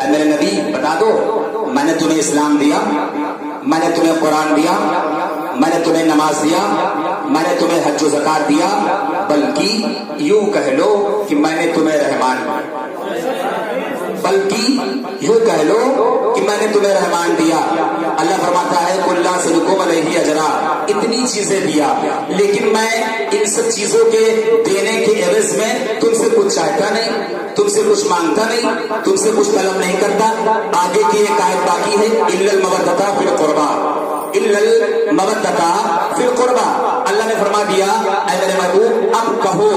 اے میرے نبی بتا دو میں نے تمہیں اسلام دیا، میں نے تمہیں قرآن دیا، میں نے تمہیں نماز دیا، میں نے تمہیں حج و زکات دیا، بلکہ یوں کہہ لو کہ میں نے تمہیں رحمان دیا۔ اللہ فرماتا ہے قل لا اسألکم علیہ اجرا، اتنی چیزیں دیا لیکن میں ان سب چیزوں کے دینے کے عوض میں تم سے کچھ چاہتا نہیں، تم سے کچھ مانگتا نہیں، تم سے کچھ طلب نہیں کرتا۔ آگے کی ایک آیت باقی ہے الا المودۃ فی القربى، الا المودۃ فی القربى۔ اللہ نے فرما دیا اے میرے محبوب اب کہو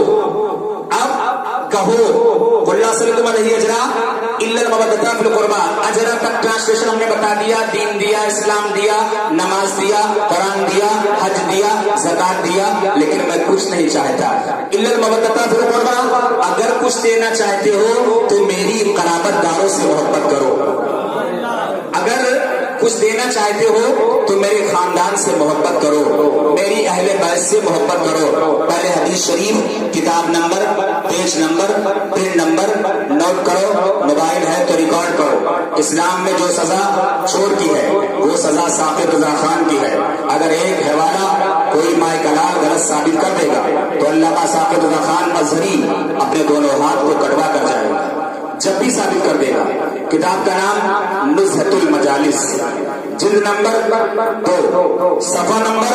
قل لا اسألکم علیہ اجرا الا المودۃ فی القربى۔ اجرا تک ٹرانسلیشن ہم نے بتا دیا، دین دیا، اسلام دیا، نماز دیا، قرآن دیا، حج دیا، زکات دیا، لیکن میں کچھ نہیں چاہتا۔ الا المودۃ فی القربى، اگر کچھ دینا چاہتے ہو تو میری قرابت داروں سے محبت کرو، اگر کچھ دینا چاہتے ہو تو میرے خاندان سے محبت کرو، میری اہل بیت سے محبت کرو۔ پہلے حدیث شریف کتاب number, page number, print number note کرو، موبائل ہے تو ریکارڈ کرو۔ اسلام میں جو سزا چور کی ہے وہ سزا ثاقب رضا خان کی ہے۔ اگر ایک حوالہ کوئی مائع کلال غلط ثابت کر دے گا تو اللہ کا ثاقب رضا خان ازہری اپنے دونوں ہاتھ کو کٹوا کر جائے گا جب بھی ثابت کر دے گا۔ کتاب کا نام نزہۃ المجالس، جلد نمبر 2، صفحہ نمبر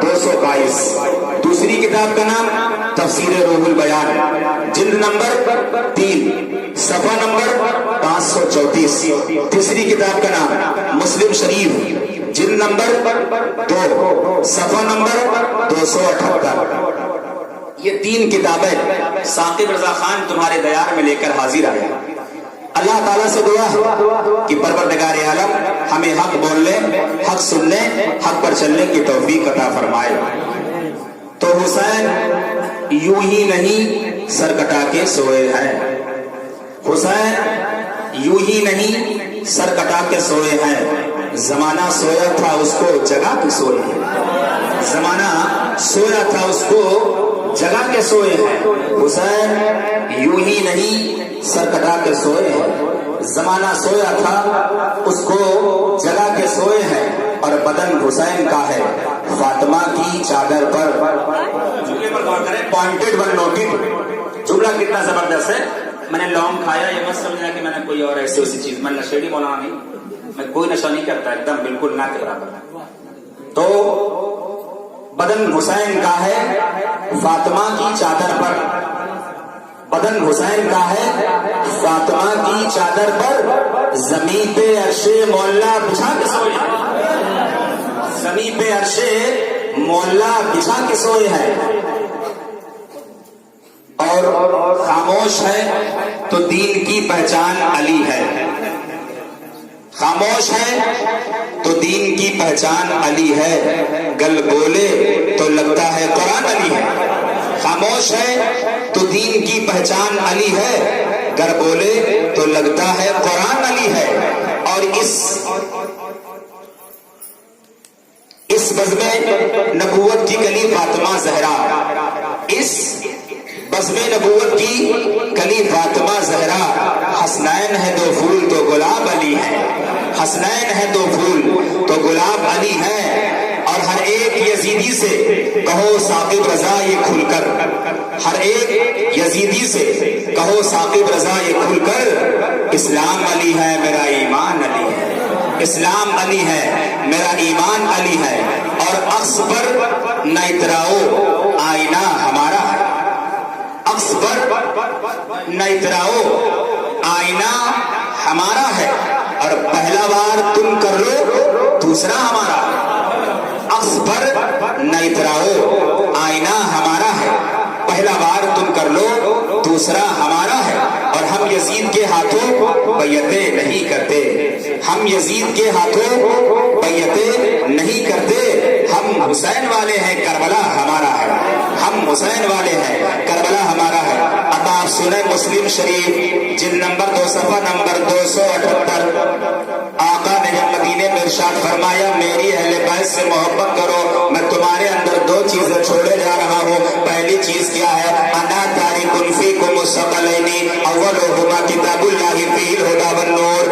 222۔ دوسری کتاب کا نام تفسیر روح البیان، جلد نمبر 3، صفحہ نمبر 534۔ تیسری کتاب کا نام مسلم شریف، جلد نمبر 2، صفحہ نمبر 278۔ یہ 3 کتابیں ثاقب رضا خان تمہارے دیار میں لے کر حاضر آیا۔ اللہ تعالیٰ سے دعا ہے کہ پروردگار عالم ہمیں حق بولنے، حق سننے، حق پر چلنے کی توفیق عطا فرمائے۔ تو حسین یوں ہی نہیں سر کٹا کے سوئے ہیں، حسین یوں ہی نہیں سر کٹا کے سوئے ہیں، زمانہ سویا تھا اس کو جگا کے سوئے ہیں، زمانہ سویا تھا اس کو جگا کے سوئے ہیں۔ حسین یوں ہی نہیں سر کٹا کے سوئے ہیں، زمانہ سویا تھا اس کو جگا کے سوئے ہیں، اور بدن حسین کا ہے فاطمہ کی چادر پر۔ جملے پر غور کریں، پوائنٹڈ ون نوٹڈ، جملہ کتنا زبردست ہے۔ میں نے لونگ کھایا، یہ مت سمجھنا کہ میں نے کوئی اور ایسی ویسی چیز، میں نشیڑی مولانا نہیں، میں کوئی نشہ نہیں کرتا، ایک دم بالکل نہ کے برابر۔ تو بدن حسین کا ہے فاطمہ کی چادر پر، بدن حسین کا ہے فاطمہ کی چادر پر، زمین پہ عرش مولا بچھا کے سوئے ہیں، زمین پہ عرش مولا بچھا کے سوئے ہیں۔ اور خاموش ہے تو دین کی پہچان علی ہے، خاموش ہے تو دین کی پہچان علی ہے، گل بولے تو لگتا ہے قرآن علی ہے۔ خاموش ہے تو دین کی پہچان علی ہے، گر بولے تو لگتا ہے قرآن علی ہے۔ اور اس بزم نبوت کی کلی فاطمہ زہرا، اس بزم نبوت کی کلی فاطمہ زہرا، حسنین ہے دو پھول تو گلاب علی ہے، حسنین ہے دو پھول تو گلاب علی ہے۔ اور ہر ایک یزیدی سے کہو ثاقب رضا یہ کھل کر، ہر ایک یزیدی سے کہو ثاقب رضا یہ کھل کر، اسلام علی ہے میرا ایمان علی ہے، اسلام علی ہے میرا ایمان علی ہے۔ اور عکس پر نہ اتراؤ آئینہ ہمارا ہے، عکس پر نہ اتراؤ آئینہ ہمارا ہے، اور پہلا بار تم کر لو دوسرا ہمارا، عکس پر نہ اتراؤ آئینہ ہمارا ہے، پہلا بار تم کر لو دوسرا ہمارا ہے۔ اور ہم یزید کے ہاتھوں بیعتیں نہیں کرتے، ہم یزید کے ہاتھوں بیعتیں نہیں کرتے، ہم حسین والے ہیں کربلا ہمارا ہے، ہم حسین والے ہیں کربلا ہمارا ہے۔ اب آپ سنیں مسلم شریف جلد نمبر 2، صفحہ نمبر 278۔ آقا نے جب مدینے میں ارشاد فرمایا میری اہل بیت سے محبت کرو، میں تمہارے اندر 2 چیزیں چھوڑے جا رہا ہوں۔ پہلی چیز کیا ہے؟ انا تارک فیکم الثقلین اولہما کتاب اللہ فیہ الہدی والنور،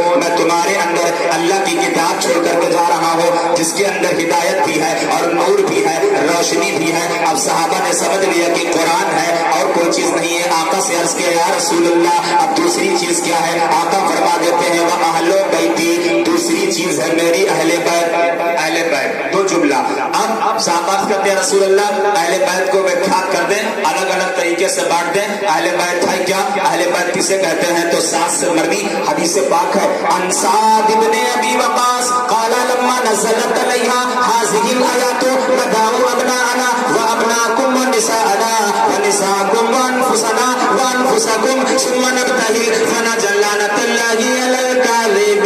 جس کے اندر ہدایت بھی ہے اور نور بھی ہے، روشنی بھی ہے۔ اب صحابہ نے سمجھ لیا کہ قرآن ہے اور کوئی چیز نہیں ہے۔ آقا سے عرض کیا، یا رسول اللہ اب دوسری چیز کیا ہے؟ آقا فرما دیتے ہیں وَأَهْلُ بَيْتِي، دوسری چیز ہے میری اہل بیت۔ اہل بیت دو جملہ۔ اب صحابہ کہتے ہیں رسول اللہ اہل بیت کو ویکھیات کر دیں، الگ الگ طریقے سے بانٹ دیں۔ اہل بیت ہے کیا؟ اہل بیت کسے کہتے ہیں؟ تو سات سے مروی حدیث پاک ہے، عن سعد بن ابی وقاص قال لما نزلت علیہا هذه الآیات ندعوا ابناءنا وابناءکم ونساءنا ونساءکم وانفسنا وانفسکم ثم نبتهل فنجعل لعنة الله علی الکاذبین۔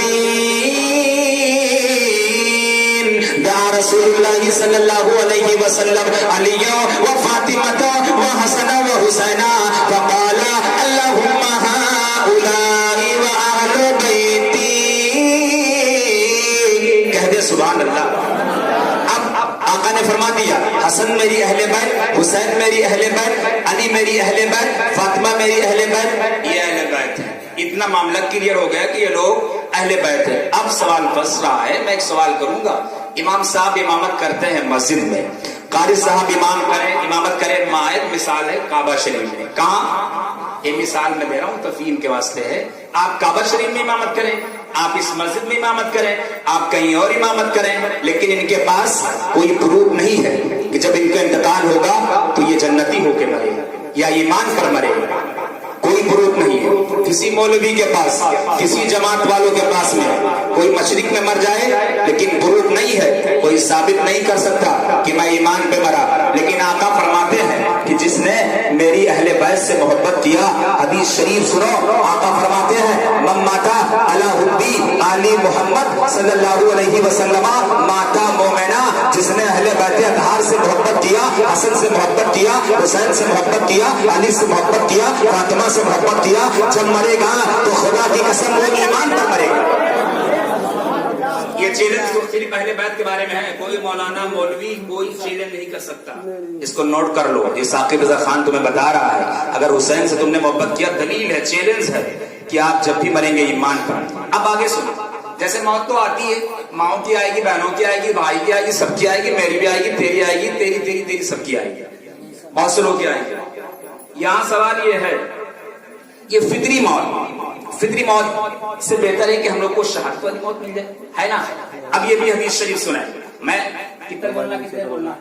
دعا رسول اللہ صلی اللہ علیہ وسلم علی و فاطمہ و حسن و حسین فقال اللہم هؤلاء وأهل بیتی۔ کہہ دے سبحان اللہ۔ اب آقا نے فرما دیا حسن میری اہل بیت، حسین میری اہل بیت، علی میری اہل بیت، فاطمہ میری اہل بیت، یہ اہل بیت ہے۔ اتنا معاملہ کلیئر ہو گیا کہ یہ لوگ اہل بیت ہے۔ اب سوال پھنس رہا ہے، میں ایک سوال کروں گا۔ امام صاحب امامت کرتے ہیں مسجد میں، قاری صاحب امامت کریں مائد، مثال ہے کعبہ شریف میں۔ کہاں؟ یہ مثال میں دے رہا ہوں، تفہیم کے واسطے ہے۔ آپ کعبہ شریف میں امامت کریں، آپ اس مسجد میں امامت کریں، آپ کہیں اور امامت کریں، لیکن ان کے پاس کوئی پروف نہیں ہے کہ جب ان کا انتقال ہوگا تو یہ جنتی ہو کے مرے گا یا ایمان پر مرے گا۔ کوئی پروف نہیں ہے کسی مولوی کے پاس، کسی جماعت والوں کے پاس میں۔ کوئی مشرق میں مر جائے لیکن پروف نہیں ہے، کوئی ثابت نہیں کر سکتا کہ میں ایمان پہ مرا۔ لیکن آقا فرماتے ہیں کہ جس نے میری اہل بیت سے محبت کیا، حدیث شریف سنو، آقا فرماتے ہیں من ماتا علی حبی آل محمد صلی اللہ علیہ وسلم ماتا مومنا۔ جس نے اہل بیت اطہار سے محبت کیا، حسن سے محبت کیا، حسین سے محبت کیا، علی سے محبت کیا، فاطمہ سے محبت کیا، جب مرے گا تو خدا کی قسم وہ ایمان پر مرے گا۔ یہ چیلنج تو صرف اہل بیت کے بارے میں ہے، کوئی مولانا مولوی کوئی چیلنج نہیں کر سکتا۔ اس کو نوٹ کر لو، یہ ثاقب رضا خان تمہیں بتا رہا ہے، اگر حسین سے تم نے محبت کیا، دلیل ہے، چیلنج ہے کہ آپ جب بھی مریں گے ایمان پر۔ اب آگے سنو، جیسے موت تو آتی ہے، ماؤں کی آئے گی، بہنوں کی آئے گی، بھائی کی آئے گی، سب کی آئے گی، میری بھی آئے گی، تیری آئے گی، تیری سب کی آئے گی، بہت سے لوگ کی آئے گی۔ یہاں سوال یہ ہے، یہ فطری موت سے بہتر ہے کہ ہم لوگ کو شہادت والی موت مل جائے، ہے نا؟ اب یہ بھی حدیث شریف سنیں، میں کتنا بولنا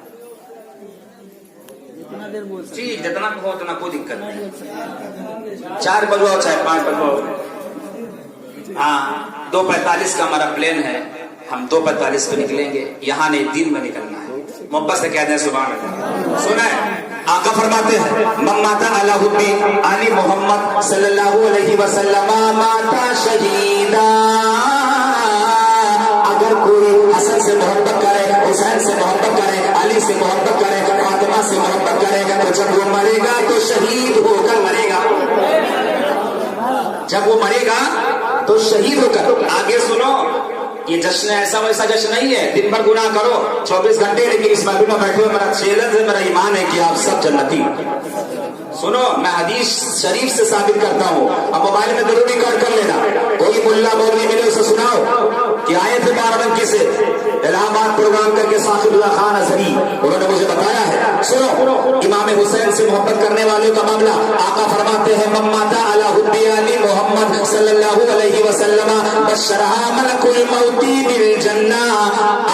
جی جتنا ہو اتنا کوئی دقت نہیں، 4 بجواؤ چاہے 5 بجواؤ۔ ہاں 2:45 کا ہمارا پلین ہے، ہم 2:45 پہ نکلیں گے، یہاں نہیں دن میں نکلنا ہے۔ محبت سے کہہ دیں سبحان اللہ۔ سنیں آقا فرماتے ہیں من ماتا علی حبی آل محمد صلی اللہ علیہ وسلم ماتا شہیدا۔ اگر کوئی حسن سے محبت کرے، حسین سے محبت کرے، علی سے محبت کرے، فاطمہ سے محبت کرے، تو جب وہ مرے گا تو شہید ہو کر مرے گا۔ جب وہ مرے گا تو شہید ہو کر۔ آگے سنو، یہ جشن ایسا ویسا جشن نہیں ہے دن بھر گناہ کرو 24 گھنٹے، لیکن اس محفل میں بیٹھے ہوئے میرا چیلنج ہے، میرا ایمان ہے کہ آپ سب جنتی۔ سنو، میں حدیث شریف سے ثابت کرتا ہوں، اب موبائل میں ضرور ریکارڈ کر لینا، کوئی ملا مولوی ملے اسے سناؤ کہ آئے تھے بارہبنکی سے الہ آباد پروگرام کر کے ثاقب اللہ خان ازہری، انہوں نے مجھے بتایا ہے۔ سنو، امام حسین سے محبت کرنے والوں کا معاملہ، آقا فرماتے ہیں من مات علی حبی آل محمد صلی اللہ علیہ وسلم بشرها ملک الموت بالجنہ۔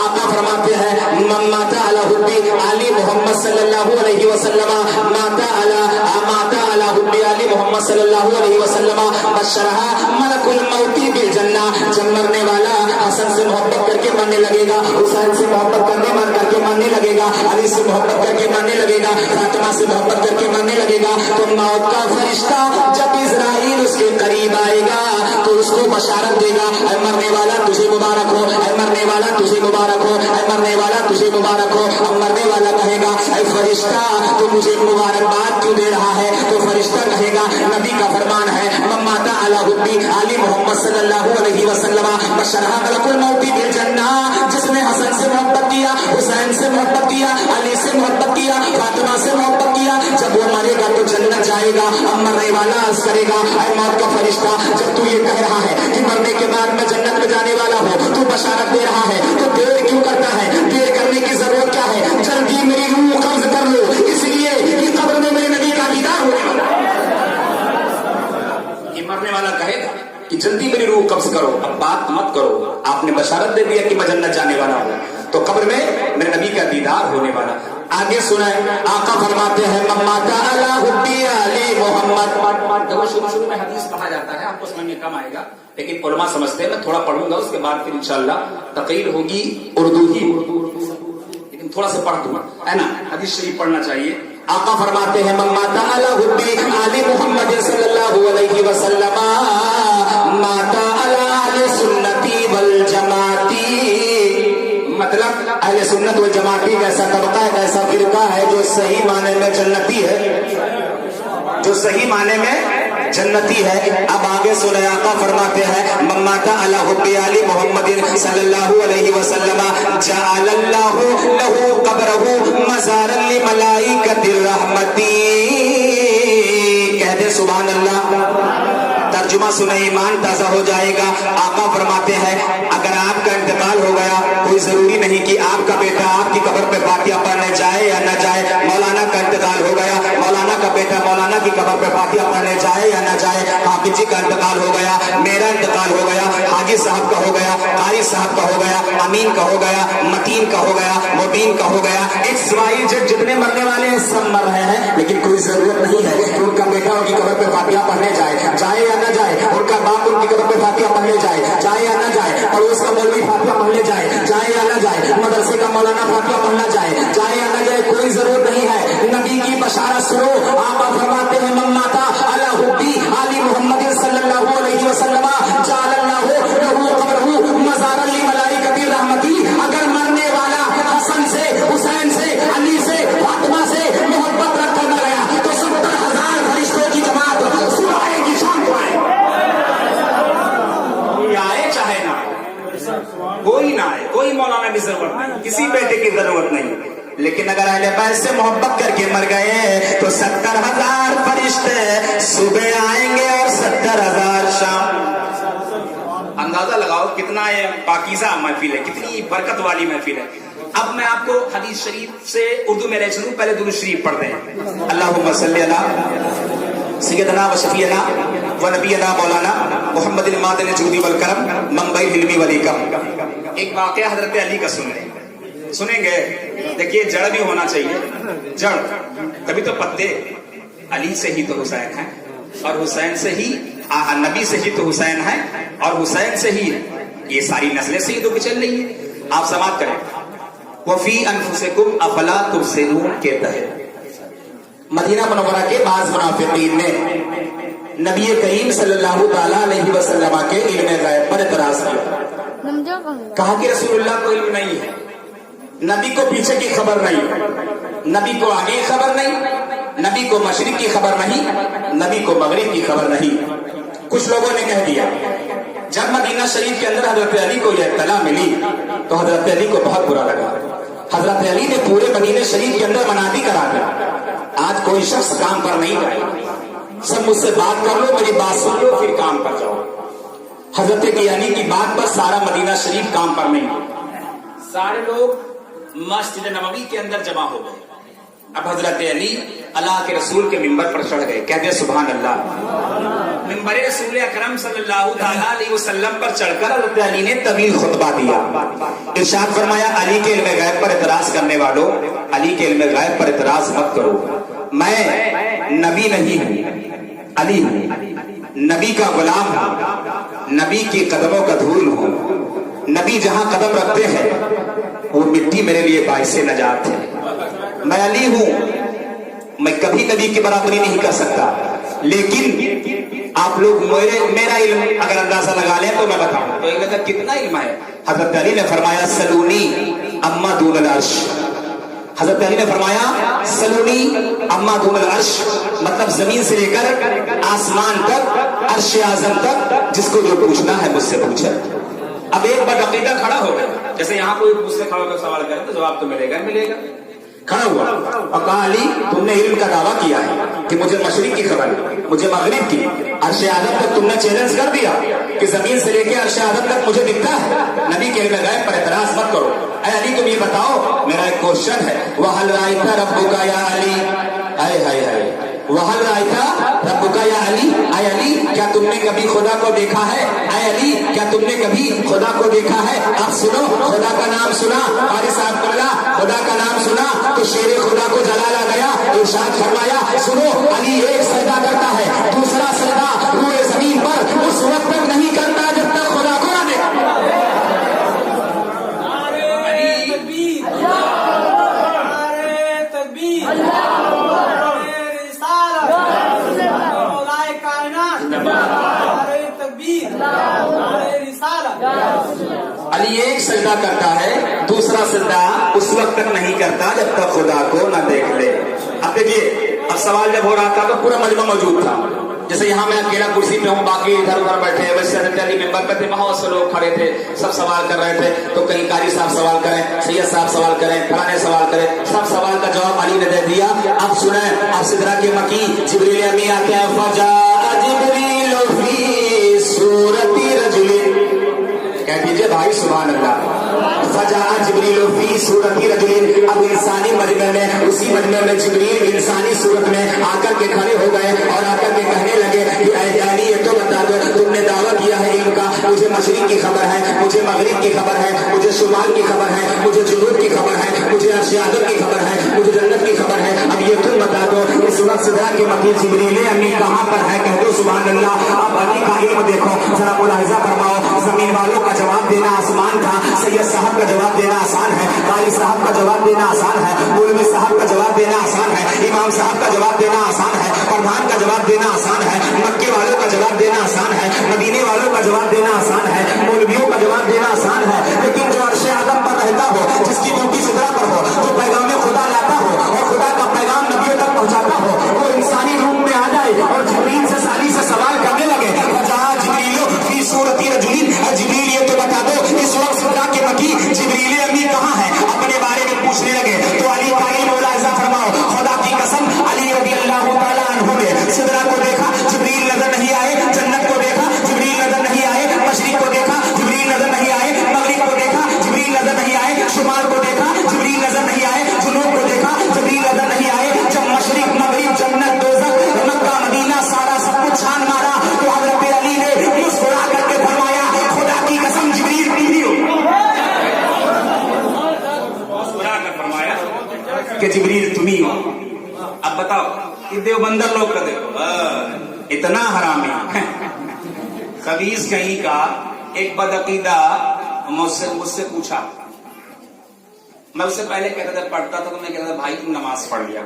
آقا فرماتے ہیں من مات علی حبی آل محمد صلی اللہ علیہ وسلم مات علی حبی آل محمد صلی اللہ علیہ وسلم بشرها ملک الموت بالجنہ۔ جب مرنے والا حسن سے محبت کر کے مرنے لگے گا، حسین سے محبت کر کے مرنے لگے گا، علی سے محبت کر کے مرنے لگے گا، فاطمہ سے محبت کر کے مرنے لگے گا، تو موت کا فرشتہ جب اسرائیل اس کے قریب آئے گا تو اس کو بشارت دے گا، اے مرنے والا تجھے مبارک ہو، اے مرنے والا تجھے مبارک ہو، اے مرنے والا تجھے مبارک ہو۔ اب مرنے والا کہے گا اے فرشتہ تو مجھے مبارکباد کیوں دے رہا ہے؟ تو فرشتہ کہے گا نبی کا فرمان ہے من مات علی حبی آل محمد صلی اللہ علیہ وسلم بشرها ملک الموت بالجنہ۔ جس نے حسن سے محبت کیا، حسین سے محبت کیا، علی سے محبت کیا، فاطمہ سے محبت کیا، جب وہ مرے گا تو جنت جائے گا۔ اب مرنے والا عرض کرے گا اے موت کا فرشتہ، جب تو یہ کہہ رہا ہے کہ مرنے کے بعد میں جنت میں جانے والا ہوں، تو بشارت دے رہا ہے تو دیر کیوں کرتا मेरी रूह कब्ज करो, अब बात मत करो। आपने बशारत दे दिया कि मैं जन्नत जाने वाला हूँ, तो कब्र में मेरे नबी का दीदार होने वाला। आगे सुनाए, आका फरमाते हैं मम्माता अला हुब्बी अली मोहम्मद। देखो शुरू में हदीस पढ़ा जाता है, आपको समझ में कम आएगा, लेकिन उलमा समझते हैं। मैं थोड़ा पढ़ूंगा, उसके बाद फिर इंशाल्लाह तक़रीर होगी उर्दू ही, लेकिन थोड़ा सा पढ़ दूंगा, है ना। हदीस शरीफ पढ़ना चाहिए। आका फरमाते हैं मम्माता अला हुब्बी अली मोहम्मद सल्लल्लाहु अलैहि वसल्लम माता अला अली सुन्नती वल जमाती। मतलब अहले सुन्नत वल जमाती ऐसा तबका है, ऐसा फिरका है जो सही माने में जन्नती है, जो सही माने में जन्नती है। अब आगे सुने, आका फरमाते हैं मम्माता अला हुब्बी अली मोहम्मद सल्लल्लाहु अलैहि वसल्लम जअलल्लाहु लहू क़ब्रहु मज़ारन लि मलाइकतिर रहमती। कह दे सुभान अल्लाह। तर्जुमा सुने, ईमान ताजा हो जाएगा। आका फरमाते हैं अगर आपका इंतकाल हो गया, कोई जरूरी नहीं कि आपका बेटा आपकी कब्र पे फातिहा पढ़ने जाए या न जाए। मौलाना का इंतकाल हो गया, मौलाना का बेटा मौलाना की कब्र पे फातिहा पढ़ने जाए या न जाए। हाफिज जी का इंतकाल हो गया, मेरा इंतकाल हो गया, हाजी साहब का हो गया, कारी साहब का हो गया, अमीन का हो गया, मतीन का हो गया, मुबीन का हो गया। एक्स वाई जेड जितने मरने वाले हैं सब मर रहे हैं, लेकिन कोई जरूरत नहीं है कि उनका बेटा उनकी कब्र पे फातिहा पढ़ने जाए, जाए या न जाए। उनका बाप उनकी कब्र पे फातिहा पढ़ने जाए, जाए या न जाए। पड़ोस का मौलवी फातिहा पढ़ने जाए, जाए या न जाए। मदरसे का मौलाना फातिहा पढ़ना जाए, जाए या न जाए, कोई जरूरत नहीं है। नबी की बशारत सुनो। आका फरमाते हैं मम्माता अला हुब्बी अली मोहम्मद सल्लल्लाहु अलैहि वसल्लम जअलल्लाहु लहू क़ब्रहु मज़ारन लि मलाइकतिर रहमती। अगर मरने वाला हसन से, हुसैन से, अली से, फातिमा से मोहब्बत रख कर न गया तो 70,000 फरिश्तों की जमात सुबह आएगी, शाम को आए चाहे ना कोई ना आए, कोई मौलाना की जरूरत नहीं, किसी बेटे की जरूरत नहीं। लेकिन अगर अहले बैत से मोहब्बत करके मर गए तो 70,000 फरिश्ते सुबह आएंगे और 70,000 शाम। अंदाजा लगाओ कितना ये पाकीज़ा महफिल है, कितनी बरकत वाली महफिल है। अब मैं आपको हदीस शरीफ से उर्दू में ले चलूं, पहले दुरूद शरीफ पढ़ दें। अल्लाहुम्मा सल्ली अला सय्यदना व शफीअना व नबीना मौलाना मुहम्मद मादन जूदी वल करम मंबई हिल्मी वली कम। एक वाक़या हजरत अली का सुनेंगे। देखिए, जड़ भी होना चाहिए, जड़ तभी तो पत्ते। अली से ही तो हुसैन है, और हुसैन से ही नबी से ही तो हुसैन है, और हुसैन से ही ये सारी नस्लें से ही तो चल रही है। आप समाप्त करें। वफी अनफुसिकुम अफला तुबसिरून के तहत मदीना मुनव्वरा के बाज़ मुनाफिकीन ने नबी करीम सल्लल्लाहु ताला अलैहि वसल्लम के इल्म गैब पर एतराज किया। कहा कि रसूलुल्लाह को इल्म नहीं है, नबी को पीछे की खबर नहीं, नबी को आगे की खबर नहीं, नबी को मशरिक की खबर नहीं, नबी को मगरिब की खबर नहीं। कुछ लोगों ने कह दिया। जब मदीना शरीफ के अंदर हजरत अली को यह इत्तला मिली तो हजरत अली को बहुत बुरा लगा। हजरत अली ने पूरे मदीना शरीफ के अंदर मनादी करा दी, आज कोई शख्स काम पर नहीं जाए, सब मुझसे बात कर लो, मेरी बात सुन लो, फिर काम पर जाओ। हजरत अली की बात पर सारा मदीना शरीफ काम पर नहीं, सारे लोग मस्जिद नबवी के अंदर जमा हो गए। अब हजरत अली अल्लाह के रसूल के मिंबर पर चढ़ गए। कहते सुभान अल्लाह। मिंबर रसूल अकरम सल्लल्लाहु अलैहि वसल्लम पर चढ़कर हजरत अली ने तवील खुतबा दिया। इरशाद फरमाया, अली के इल्म गैब पर इतराज करने वालों, अली के इल्म गैब पर इतराज मत करो। मैं नबी नहीं हूँ, अली हूँ, नबी का गुलाम हूँ, नबी के कदमों का धूल हूँ। नबी जहां कदम रखते हैं वो मिट्टी मेरे लिए बाइसे नजात है। मैं अली हूं, मैं कभी नबी की बराबरी नहीं कर सकता, लेकिन आप लोग मेरा इल्म अगर अंदाजा लगा लें तो मैं बताऊं तो एक कितना इल्म है। हजरत अली ने फरमाया सलूनी अम्मा दून अर्श। हजरत अली ने फरमाया सलूनी अम्मा दून अर्श, मतलब जमीन से लेकर आसमान तक, अर्श आजम तक, जिसको जो पूछना है मुझसे पूछे। अब एक बार अकीदा खड़ा हो गया, जैसे यहाँ कोई मुझसे खड़ा होकर सवाल करे तो जवाब तो मिलेगा मिलेगा। खड़ा हुआ और कहा, अली तुमने इल्म का दावा किया है कि मुझे मशरिक की खबर, मुझे मगरिब की, अर्श आदम तक तुमने चैलेंज कर दिया कि जमीन से लेकर अर्श आदम तक मुझे दिखता है। नबी के इल्म गैब पर एतराज मत करो। ऐ अली तुम ये बताओ, मेरा एक क्वेश्चन है, वह हल राइता रब्बुका या अली। हाय हाय हाय, वहल रायता रब्बुका या अली, ऐ अली क्या तुमने कभी खुदा को देखा है, ऐ अली क्या तुमने कभी खुदा को देखा है। अब सुनो, खुदा का नाम सुना, कारी साहब बोला खुदा का नाम सुना तो शेर खुदा को जलाला गया। इरशाद फरमाया सुनो, अली एक सजदा करता है, दूसरा सजदा रूए जमीन पर उस वक्त तक नहीं करता जब तक खुदा को ना देखा। अली एक सजदा करता है, दूसरा सजदा उस वक्त तक नहीं करता जब तक खुदा को न देख ले। अब देखिए, अब सवाल जब हो रहा था तो पूरा मजमा मौजूद था। जैसे यहाँ मैं अकेला कुर्सी पे हूँ, बाकी इधर उधर बैठे हैं, वैसे हजरत अली मेंबर पे थे, बहुत से लोग खड़े थे, सब सवाल कर रहे थे। तो कहीं कारी साहब सवाल करें, सैयद साहब सवाल करें, फलाने सवाल करें, सब सवाल का जवाब अली ने दे दिया। अब सुने, अब सिदरा के मकी जिब्रील अमीन आते हैं, फजा जिब्रील फी सूरती रजुलिन, कह दीजिए भाई सुभान अल्लाह। फजा जिब्रील फी सूरती रजुलिन, अब इंसानी मजमे में, उसी मजमे में जिब्रील इंसानी सूरत में आकर के खड़े हो गए और आकर के कहने लगे कि ऐ अली ये तो बता दो, तुमने दावा किया है इल्म का, मुझे मशरिक की खबर है, मुझे मगरिब की खबर है, मुझे शुमाल की खबर है, मुझे जुनूब की खबर है, मुझे अर्श आदम की खबर है, मुझे जन्नत की खबर है। अब ये तुम बता दो इस वक्त सिदरा के मकी जिब्रील अमीन कहाँ पर है, कह दो सुभान अल्लाह। अब अली का इल्म देखो जरा, मुलाहिजा फरमाओ, जमीन वालों का जवाब देना आसमान था, सैयद साहब का जवाब देना आसान है, कारी साहब का जवाब देना आसान है, मौलवी साहब का जवाब देना आसान है, इमाम साहब का जवाब देना आसान है, प्रधान का जवाब देना आसान है, मक्के वालों का जवाब देना आसान है, मदीने वालों का जवाब देना आसान है, मौलवियों का जवाब देना आसान है। लेकिन जो अर्श आदम पर रहता हो, जिसकी ड्यूटी सिदरा पर हो, जो पैगाम खुदा लाता हो और खुदा का पैगाम नबियों तक पहुंचाता हो, वो इंसानी रूप में आ जाए और जिब्रील से साली से सवाल करने लगे, जहाँ जिब्रील फी सूरती रजुलिन, जिब्रील ये तो बता दो इस वक्त सिदरा के मकी जिब्रील अमीन कहाँ है, अपने बारे में पूछने लगे। तो अली का इल्म मुलाहिजा फरमाओ, खुदा की कसम अली रज़ी अल्लाह तआला अन्हु ने सिदरा को देखा, जिब्रील नजर नहीं आए, जन्नत को देखा, जिब्रील नजर नहीं आए, मशरिक को देखा, जिब्रील नजर नहीं आए, मगरिब को देखा, जिब्रील नजर नहीं आए, शुमाल को देखा, जिब्रील नजर नहीं आए, जुनूब को देखा, जिब्रील नजर नहीं आए। जब मशरिक मगरिब जन्नत दोज़ख मक्का मदीना सारा सब कुछ छान मारा तो हज़रत अली ने मुस्कुरा करके फरमाया खुदा की कसम जिब्रील नहीं हो, मुस्कुरा कर फरमाया कि जिब्रील तुम ही हो। अब बताओ कि देवबंदर लोग का देखो इतना हरामी खबीस कहीं का एक बदअकीदा मुझसे पूछा, मैं उससे पहले कहता था पढ़ता था तो मैं कहता था भाई तुम नमाज पढ़ लिया,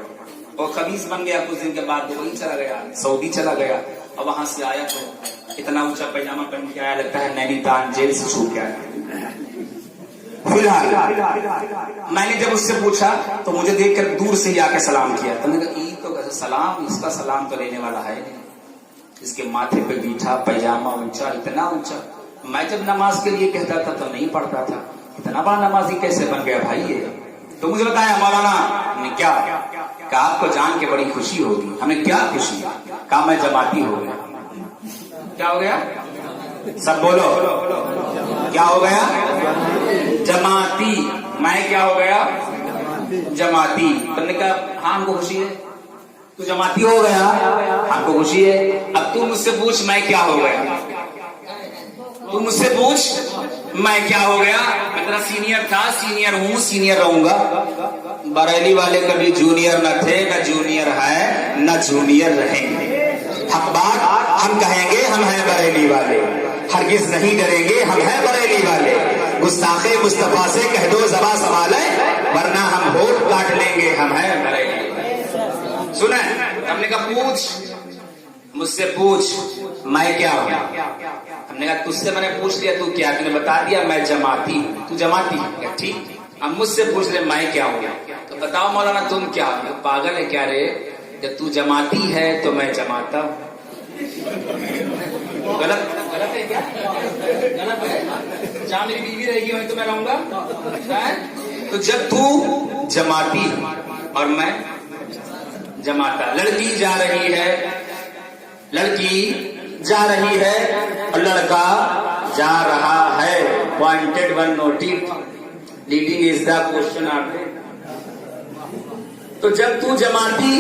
और खबीस बन गया। कुछ दिन के बाद दुबई चला गया, सऊदी चला गया, और वहां से आया तो इतना ऊंचा पैजामा पहन के आया, लगता है नैनीताल जेल से छूट गया। फिलहाल मैंने जब उससे पूछा तो मुझे देखकर दूर से ही आके सलाम किया, तो मैंने कहा तो कैसे सलाम, इसका सलाम तो लेने वाला है नहीं, इसके माथे पे बीठा, पैजामा ऊंचा, इतना ऊंचा। मैं जब नमाज के लिए कहता था तो नहीं पढ़ता था, इतना बड़ा नमाजी कैसे बन गया भाई ये। तो मुझे बताया मौलाना ने क्या कहा, आपको जान के बड़ी खुशी होगी। हमने क्या खुशी कहा, मैं जमाती हो गया। क्या हो गया, सब बोलो क्या हो गया, जमाती। मैं क्या हो गया, जमाती। तुमने कहा हाँ हमको खुशी है, तू जमाती हो गया, हमको खुशी है। अब तू मुझसे पूछ मैं क्या हो गया, तू मुझसे पूछ मैं क्या हो गया। मैं तेरा सीनियर था, सीनियर हूँ, सीनियर रहूंगा। बरेली वाले कभी जूनियर न थे, न जूनियर है, न जूनियर रहेंगे। हक बात हम कहेंगे, हम हैं बरेली वाले, हरगिज नहीं डरेंगे, हम हैं बरेली वाले। गुस्ताखे मुस्तफा से कह दो ज़बा संभाले, वरना हम होठ काट लेंगे, हम हैं बरेली। सुना, हमने कहा पूछ, मुझसे पूछ मैं क्या हूँ। हमने कहा तुझसे मैंने पूछ लिया, तू क्या, तूने बता दिया मैं जमाती हूँ, तू जमाती है, ठीक। अब मुझसे पूछ रहे मैं क्या हूँ, तो बताओ मौलाना तुम क्या हो। पागल है क्या रे, जब तू जमाती है तो मैं जमाता हूँ। गलत गलत है क्या, गलत है। जहाँ मेरी बीवी रहेगी वहीं तो मैं रहूंगा। तो जब तू जमाती और मैं जमाता, लड़की जा रही है, लड़की जा रही है और लड़का जा रहा है। Pointed one noted, leading is the question answer. तो जब तू जमाती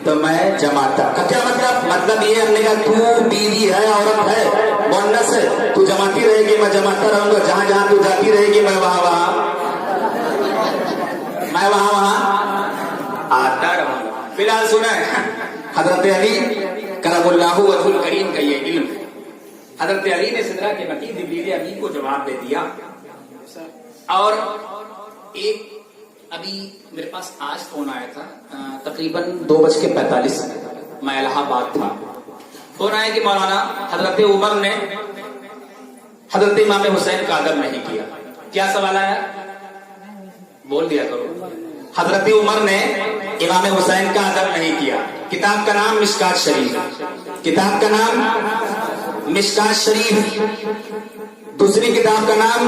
तो मैं जमाता का क्या मतलब ये हमने कहा तू बीवी है, औरत है, मुअन्नस है, तू जमाती रहेगी, मैं जमाता रहूंगा, जहां जहां तू जाती रहेगी मैं वहां आता रहूंगा। फिलहाल सुना है हजरत अली करमुल्लाहु वजहुल करीम का ये इल्म है। हजरत अली ने सिदरा के मकीन जिब्रील अमीन को जवाब दे दिया। और एक अभी मेरे पास आज फोन आया था, तकरीबन 2:45 मैं इलाहाबाद था। फोन आया कि मौलाना हजरत उमर ने हजरत इमाम हुसैन का अदब नहीं किया। क्या सवाल आया? बोल दिया करो। हजरत उमर ने इमाम हुसैन का अदब नहीं किया। किताब का नाम मिशकात शरीफ, किताब का नाम मिशकात शरीफ, दूसरी किताब का नाम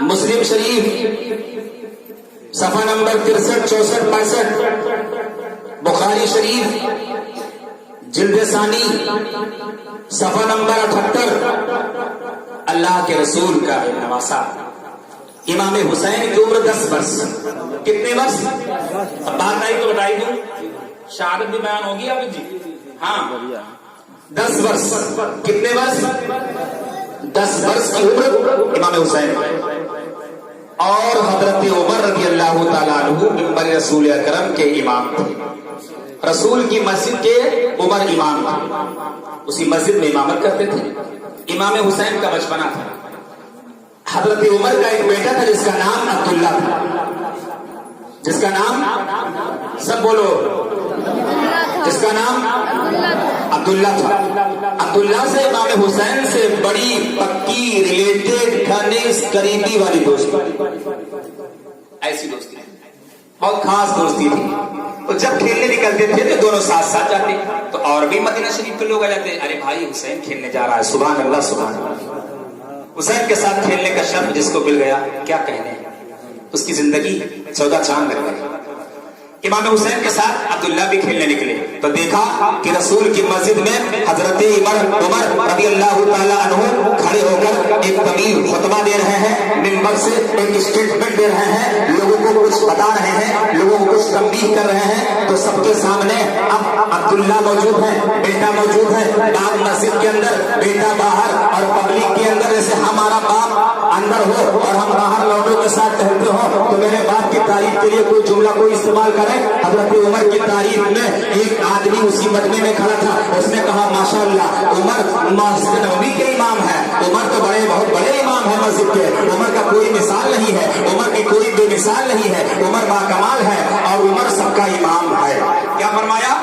मुस्लिम शरीफ, सफा नंबर 63, 64, 65, बुखारी शरीफ जिल्द सानी सफा नंबर 78। अल्लाह के रसूल का नवासा इमाम हुसैन की उम्र 10 वर्ष। कितने वर्ष? अब बात आई तो बताई दूं, शहादत भी बयान होगी आप जी। हाँ 10 वर्ष। कितने वर्ष? 10 वर्ष की उम्र इमाम हुसैन। और हजरत उमर रज़ी अल्लाह ताला अन्हु मिंबर रसूल अकरम के इमाम थे। रसूल की मस्जिद के उमर इमाम थे, उसी मस्जिद में इमामत करते थे। इमाम हुसैन का बचपना था। हजरत उमर का एक बेटा था जिसका नाम अब्दुल्ला था। जिसका नाम सब बोलो, जिसका नाम अब्दुल्ला था। अब्दुल्ला से इमाम हुसैन से बड़ी पक्की रिलेटेड घनिष्ठ करीबी वाली दोस्ती, ऐसी दोस्ती, बहुत खास दोस्ती थी। तो जब खेलने निकलते थे तो दोनों साथ साथ जाते। तो और भी मदीना शरीफ के लोग आ जाते, अरे भाई हुसैन खेलने जा रहा है, सुभान अल्लाह सुभान अल्लाह। हुसैन के साथ खेलने का शर्फ जिसको मिल गया क्या कहने, उसकी जिंदगी 14 चांद लग गए। इमाम हुसैन के साथ अब्दुल्ला भी खेलने निकले तो देखा कि रसूल की मस्जिद में हजरत उमर रज़ी अल्लाह ताला अन्हु खड़े होकर एक तमीर खुतबा दे रहे हैं, मिंबर से एक स्टेटमेंट दे रहे हैं, लोगों को कुछ बता रहे हैं, लोगों को कुछ तंबीह कर रहे हैं। तो सबके सामने अब अब्दुल्ला मौजूद है, बेटा मौजूद है, बाप मस्जिद के अंदर, बेटा बाहर, और पब्लिक के अंदर जैसे हमारा बाप अंदर हो और हम बाहर लौटों के साथ टहलते हो। तो मेरे बाप की तारीफ के लिए कोई जुमला कोई इस्तेमाल करें। हजरत उमर की तारीफ में एक आदमी उसी मजमे में खड़ा था, उसने कहा माशाअल्लाह उमर मस्जिद नबवी के इमाम है, उमर तो बहुत बड़े इमाम है मस्जिद के, उमर का कोई मिसाल नहीं है, उमर की कोई बेमिसाल नहीं है, उमर बाकमाल है और उमर सबका इमाम है। क्या फरमाया?